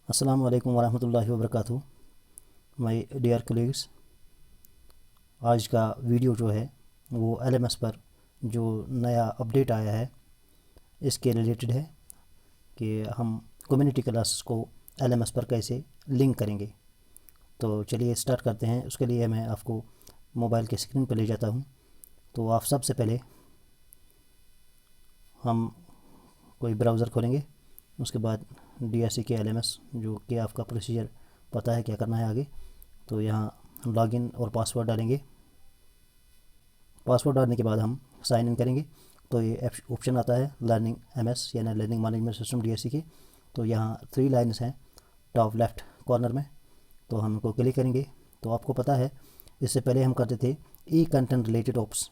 अस्सलामु अलैकुम वरहमतुल्लाहि वबरकातुहू। माय डियर कलीग्स, आज का वीडियो जो है वो एलएमएस पर जो नया अपडेट आया है इसके रिलेटेड है कि हम कम्युनिटी क्लासेस को एलएमएस पर कैसे लिंक करेंगे। तो चलिए स्टार्ट करते हैं। उसके लिए मैं आपको मोबाइल के स्क्रीन पर ले जाता हूँ। तो आप सबसे पहले हम कोई ब्राउज़र खोलेंगे, उसके बाद DSC के LMS जो कि आपका प्रोसीजर पता है क्या करना है आगे। तो यहाँ हम लॉगिन और पासवर्ड डालेंगे। पासवर्ड डालने के बाद हम साइन इन करेंगे। तो ये ऑप्शन आता है लर्निंग MS यानी लर्निंग मैनेजमेंट सिस्टम DSC के। तो यहाँ 3 लाइन्स हैं टॉप लेफ़्ट कॉर्नर में, तो हम इनको क्लिक करेंगे। तो आपको पता है इससे पहले हम करते थे ई कंटेंट रिलेटेड ऑप्स,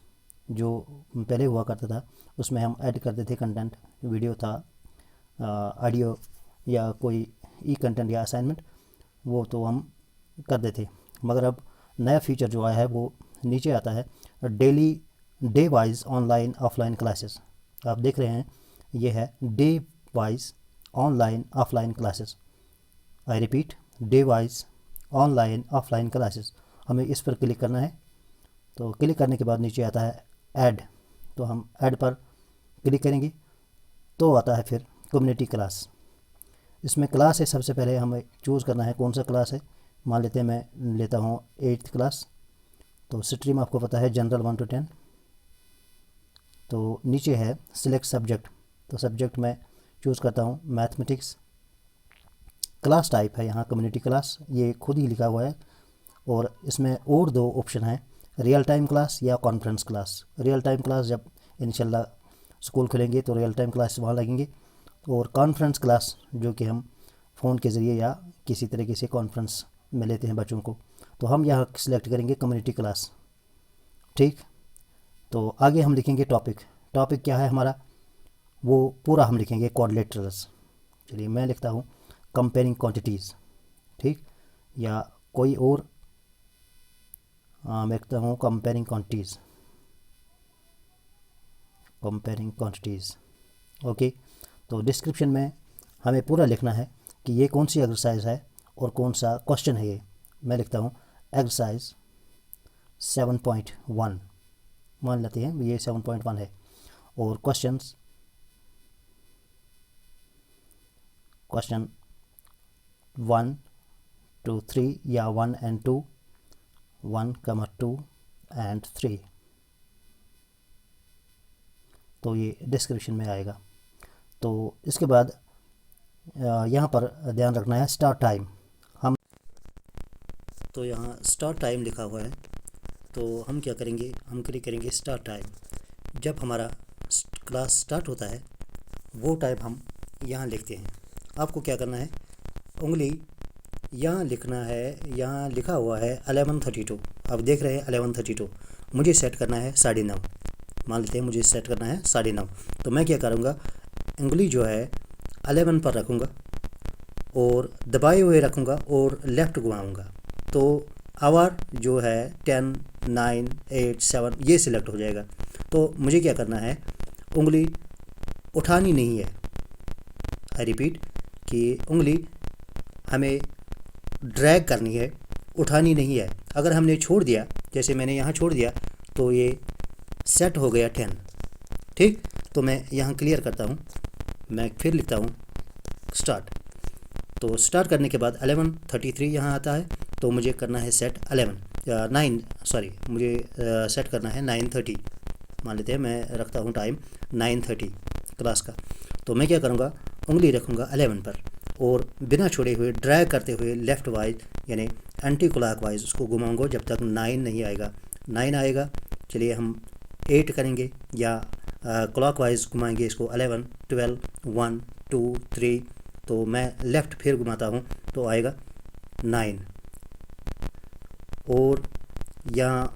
जो पहले हुआ करता था उसमें हम ऐड करते थे कंटेंट, वीडियो था, ऑडियो या कोई ई कंटेंट या असाइनमेंट, वो तो हम करते थे। मगर अब नया फीचर जो आया है वो नीचे आता है daily day wise online offline classes. आप देख रहे हैं ये है day wise online offline classes. I repeat, day wise online offline classes. हमें इस पर क्लिक करना है। तो क्लिक करने के बाद नीचे आता है ऐड, तो हम ऐड पर क्लिक करेंगे तो आता है फिर कम्युनिटी क्लास। इसमें क्लास है, सबसे पहले हमें चूज़ करना है कौन सा क्लास है। मान लेते हैं मैं लेता हूँ 8th क्लास। तो स्ट्रीम आपको पता है जनरल 1 to 10। तो नीचे है सिलेक्ट सब्जेक्ट, तो सब्जेक्ट मैं चूज़ करता हूँ मैथमेटिक्स। क्लास टाइप है यहाँ कम्युनिटी क्लास, ये खुद ही लिखा हुआ है। और इसमें और 2 ऑप्शन हैं, रियल टाइम क्लास या conference class. Real time class जब इंशाल्लाह स्कूल खुलेंगे तो रियल टाइम क्लास वहाँ लगेंगे, और कॉन्फ्रेंस क्लास जो कि हम फ़ोन के ज़रिए या किसी तरीके से कॉन्फ्रेंस में लेते हैं बच्चों को। तो हम यहाँ सिलेक्ट करेंगे कम्युनिटी क्लास। ठीक, तो आगे हम लिखेंगे टॉपिक। टॉपिक क्या है हमारा, वो पूरा हम लिखेंगे क्वाड्रिलेटरल्स। चलिए मैं लिखता हूँ कंपेयरिंग क्वांटिटीज़। ठीक, या कोई और मैं लिखता हूँ comparing quantities, comparing quantities. Okay, तो डिस्क्रिप्शन में हमें पूरा लिखना है कि ये कौन सी एक्सरसाइज है और कौन सा क्वेश्चन है। ये मैं लिखता हूँ एक्सरसाइज 7.1, मान लेते हैं ये 7.1 है। और क्वेश्चन 1 to 3 या 1 and 2, 1, 2 and 3। तो ये डिस्क्रिप्शन में आएगा। तो इसके बाद यहाँ पर ध्यान रखना है स्टार्ट टाइम। हम तो यहाँ स्टार्ट टाइम लिखा हुआ है, तो हम क्या करेंगे, हम क्लिक करेंगे स्टार्ट टाइम। जब हमारा क्लास स्टार्ट होता है वो टाइम हम यहाँ लिखते हैं। आपको क्या करना है, उंगली यहाँ लिखना है, यहाँ लिखा हुआ है 11:32। आप देख रहे हैं 11:32, मुझे सेट करना है 9:30। मान लेते हैं मुझे सेट करना है 9:30। तो मैं क्या करूँगा, उंगली जो है 11 पर रखूँगा और दबाए हुए रखूँगा और लेफ़्ट घुमाऊँगा। तो आवर जो है 10, 9, 8, 7 ये सिलेक्ट हो जाएगा। तो मुझे क्या करना है, उंगली उठानी नहीं है। आई रिपीट कि उंगली हमें ड्रैग करनी है, उठानी नहीं है। अगर हमने छोड़ दिया, जैसे मैंने यहाँ छोड़ दिया, तो ये सेट हो गया 10। ठीक, तो मैं यहाँ क्लियर करता हूँ, मैं फिर लिखता हूँ स्टार्ट। तो स्टार्ट करने के बाद 11:33 यहाँ आता है, तो मुझे करना है सेट 9 मुझे सेट करना है 9:30। मान लेते हैं मैं रखता हूँ टाइम 9:30 क्लास का। तो मैं क्या करूँगा, उंगली रखूँगा 11 पर और बिना छोड़े हुए ड्रैग करते हुए लेफ़्ट वाइज यानी एंटी क्लॉक वाइज उसको घुमाऊँगा जब तक 9 नहीं आएगा। 9 आएगा, चलिए हम 8 करेंगे या क्लॉक वाइज घुमाएंगे इसको 11, 12, 1, 2, 3। तो मैं लेफ़्ट फिर घुमाता हूँ तो आएगा 9। और यहाँ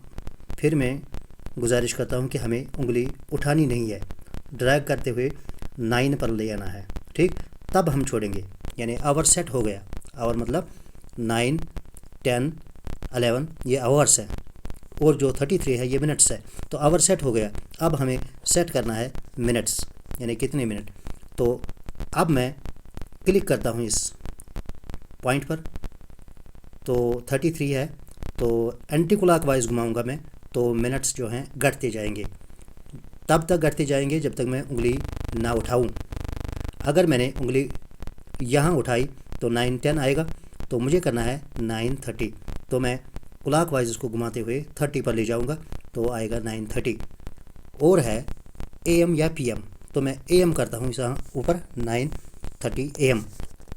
फिर मैं गुजारिश करता हूँ कि हमें उंगली उठानी नहीं है, ड्रैग करते हुए 9 पर ले आना है। ठीक, तब हम छोड़ेंगे, यानी आवर सेट हो गया। आवर मतलब 9, 10, 11 ये आवर्स है, और जो 33 है ये मिनट्स है। तो आवर सेट हो गया। अब हमें सेट करना है मिनट्स, यानी कितने मिनट। तो अब मैं क्लिक करता हूँ इस पॉइंट पर, तो 33 है, तो एंटी क्लॉकवाइज घुमाऊंगा मैं, तो मिनट्स जो हैं घटते जाएंगे, तब तक घटते जाएंगे जब तक मैं उंगली ना उठाऊं। अगर मैंने उंगली यहाँ उठाई तो 9-10 आएगा, तो मुझे करना है 9:30, तो मैं क्लॉकवाइज इसको घुमाते हुए 30 पर ले जाऊंगा, तो आएगा 9:30। और है AM या PM, तो मैं AM करता हूँ यहाँ ऊपर 9:30 AM,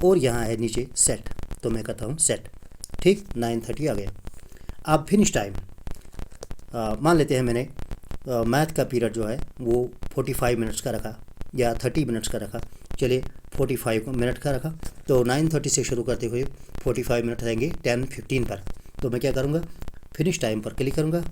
और यहाँ है नीचे सेट, तो मैं करता हूँ सेट। ठीक, 9:30 आ गया। अब फिनिश टाइम मान लेते हैं मैंने मैथ का पीरियड जो है वो 45 मिनट्स का रखा या 30 मिनट्स का रखा, चलिए 45 मिनट का रखा, तो 9:30 से शुरू करते हुए 45 मिनट रहेंगे 10:15 पर। तो मैं क्या करूँगा, फिनिश टाइम पर क्लिक करूँगा,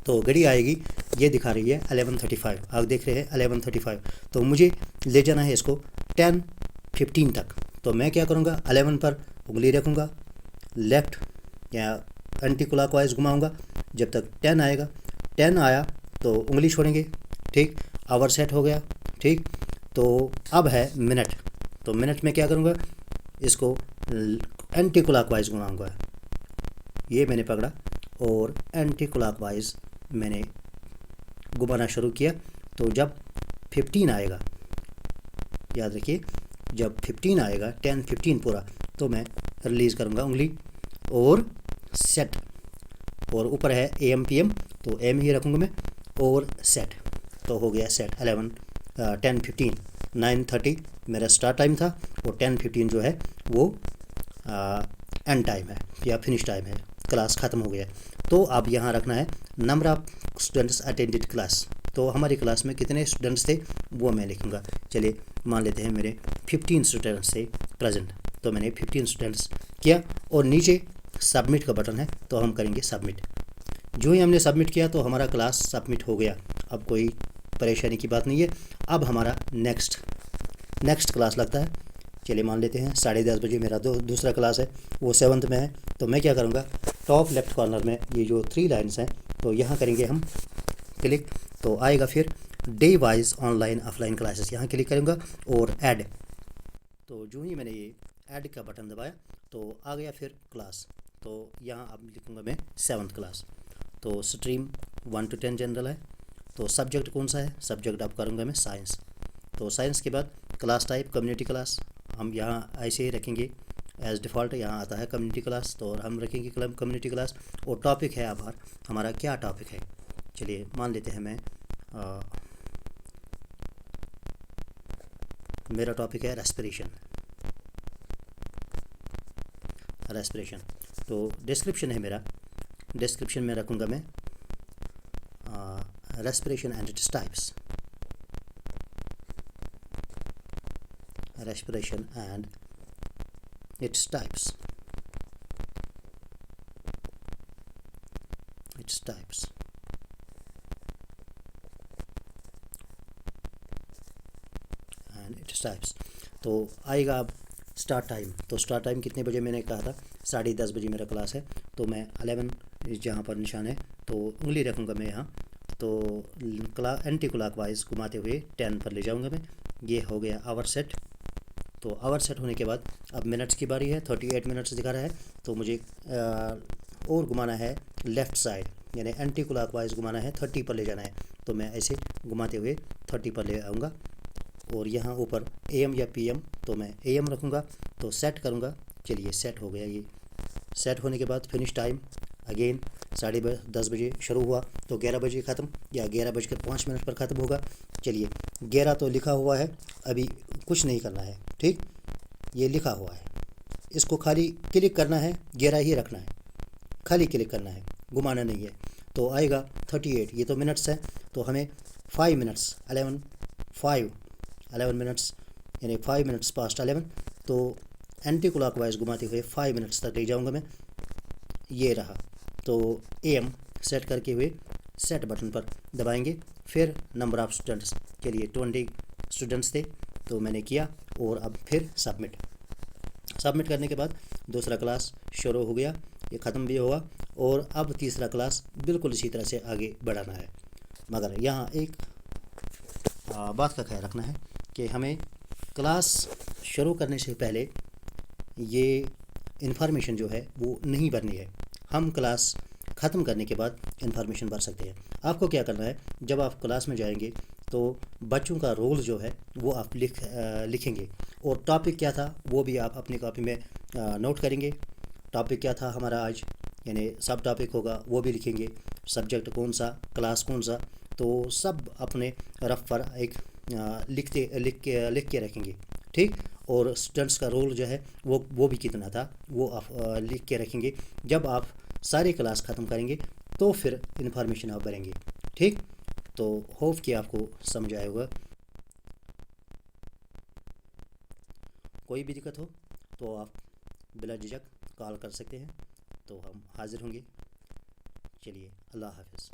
तो घड़ी आएगी, ये दिखा रही है 11:35, आप देख रहे हैं 11:35, तो मुझे ले जाना है इसको 10:15 तक। तो मैं क्या करूँगा, 11 पर उंगली रखूँगा, लेफ़्ट या एंटी क्लॉकवाइज घुमाऊँगा जब तक 10 आएगा, 10 आया तो उंगली छोड़ेंगे। ठीक, आवर सेट हो गया। ठीक, तो अब है मिनट, तो मिनट में क्या करूँगा, इसको एंटी क्लॉकवाइज घुमाऊँगा, ये मैंने पकड़ा और एंटी क्लॉकवाइज मैंने घुमाना शुरू किया, तो जब 15 आएगा, याद रखिए जब 15 आएगा 10:15 पूरा, तो मैं रिलीज़ करूँगा उंगली और सेट, और ऊपर है AM PM, तो AM ही रखूँगा मैं और सेट, तो हो गया सेट 10:15। 9:30 मेरा स्टार्ट टाइम था और 10:15 जो है वो एंड टाइम है या फिनिश टाइम है, क्लास ख़त्म हो गया। तो अब यहाँ रखना है number of students attended class, तो हमारी क्लास में कितने स्टूडेंट्स थे वो मैं लिखूँगा। चलिए मान लेते हैं मेरे 15 स्टूडेंट्स थे प्रेजेंट, तो मैंने 15 स्टूडेंट्स किया, और नीचे सबमिट का बटन है, तो हम करेंगे सबमिट। जो ही हमने सबमिट किया तो हमारा क्लास सबमिट हो गया, अब कोई परेशानी की बात नहीं है। अब हमारा नेक्स्ट क्लास लगता है, चलिए मान लेते हैं 10:30 बजे मेरा दूसरा क्लास है, वो 7th में है, तो मैं क्या करूँगा, टॉप लेफ्ट कॉर्नर में ये जो 3 लाइन्स हैं, तो यहाँ करेंगे हम क्लिक, तो आएगा फिर day wise online offline classes, यहाँ क्लिक करूँगा और ऐड, तो जो ही मैंने ये ऐड का बटन दबाया तो आ गया फिर क्लास, तो यहाँ अब लिखूँगा मैं 7th क्लास। तो स्ट्रीम 1 to 10 जनरल है, तो सब्जेक्ट कौन सा है, सब्जेक्ट अब करूँगा मैं साइंस, तो साइंस के बाद क्लास टाइप कम्युनिटी क्लास, हम यहाँ ऐसे ही रखेंगे एज डिफ़ॉल्ट, यहाँ आता है कम्युनिटी क्लास, तो हम रखेंगे कम्युनिटी क्लास। और टॉपिक है अब हमारा क्या टॉपिक है, चलिए मान लेते हैं मैं मेरा टॉपिक है रेस्पिरेशन, तो डिस्क्रिप्शन है मेरा, डिस्क्रिप्शन में रखूँगा मैं respiration and its types, respiration and its types, तो आएगा अब स्टार्ट टाइम, तो स्टार्ट टाइम कितने बजे मैंने कहा था, 10:30 बजे मेरा क्लास है, तो मैं 11 जहाँ पर निशान है तो उंगली रखूँगा मैं यहाँ, तो एंटी क्लॉकवाइज घुमाते हुए 10 पर ले जाऊँगा मैं, ये हो गया आवर सेट। तो आवर सेट होने के बाद अब मिनट्स की बारी है, 38 मिनट्स दिखा रहा है, तो मुझे और घुमाना है लेफ़्ट साइड, यानी एंटी क्लॉकवाइज घुमाना है, 30 पर ले जाना है, तो मैं ऐसे घुमाते हुए 30 पर ले आऊँगा, और यहाँ ऊपर AM या PM, तो मैं AM रखूँगा, तो सेट करूँगा, चलिए सेट हो गया। ये सेट होने के बाद फिनिश टाइम अगेन 10:30 बजे शुरू हुआ तो 11 बजे ख़त्म, या 11:05 पर ख़त्म होगा। चलिए 11 तो लिखा हुआ है, अभी कुछ नहीं करना है, ठीक, ये लिखा हुआ है, इसको खाली क्लिक करना है, 11 ही रखना है, खाली क्लिक करना है, घुमाना नहीं है, तो आएगा 38, ये तो मिनट्स है, तो हमें 5 मिनट्स 11 मिनट्स यानी 5 मिनट्स पास्ट 11, तो एंटी क्लॉकवाइज घुमाते हुए 5 मिनट्स तक ले जाऊंगा मैं, ये रहा। तो AM सेट करके हुए सेट बटन पर दबाएंगे, फिर नंबर ऑफ़ स्टूडेंट्स के लिए 20 स्टूडेंट्स थे, तो मैंने किया, और अब फिर सबमिट करने के बाद दूसरा क्लास शुरू हो गया, ये ख़त्म भी हुआ, और अब तीसरा क्लास बिल्कुल इसी तरह से आगे बढ़ाना है। मगर यहाँ एक बात का ख्याल रखना है कि हमें क्लास शुरू करने से पहले ये इन्फॉर्मेशन जो है वो नहीं भरनी है। हम क्लास ख़त्म करने के बाद इन्फॉर्मेशन भर सकते हैं। आपको क्या करना है, जब आप क्लास में जाएंगे तो बच्चों का रोल जो है वो आप लिखेंगे, और टॉपिक क्या था वो भी आप अपनी कॉपी में नोट करेंगे। टॉपिक क्या था हमारा आज, यानी सब टॉपिक होगा वो भी लिखेंगे, सब्जेक्ट कौन सा, क्लास कौन सा, तो सब अपने रफ पर एक लिख के रखेंगे। ठीक। और स्टूडेंट्स का रोल जो है वो भी कितना था वो आप लिख के रखेंगे। जब आप सारी क्लास ख़त्म करेंगे तो फिर इन्फॉर्मेशन आप भरेंगे। ठीक। तो होप कि आपको समझ आया होगा। कोई भी दिक्कत हो तो आप बिला झिझक कॉल कर सकते हैं, तो हम हाज़िर होंगे। चलिए, अल्लाह हाफ़िज़।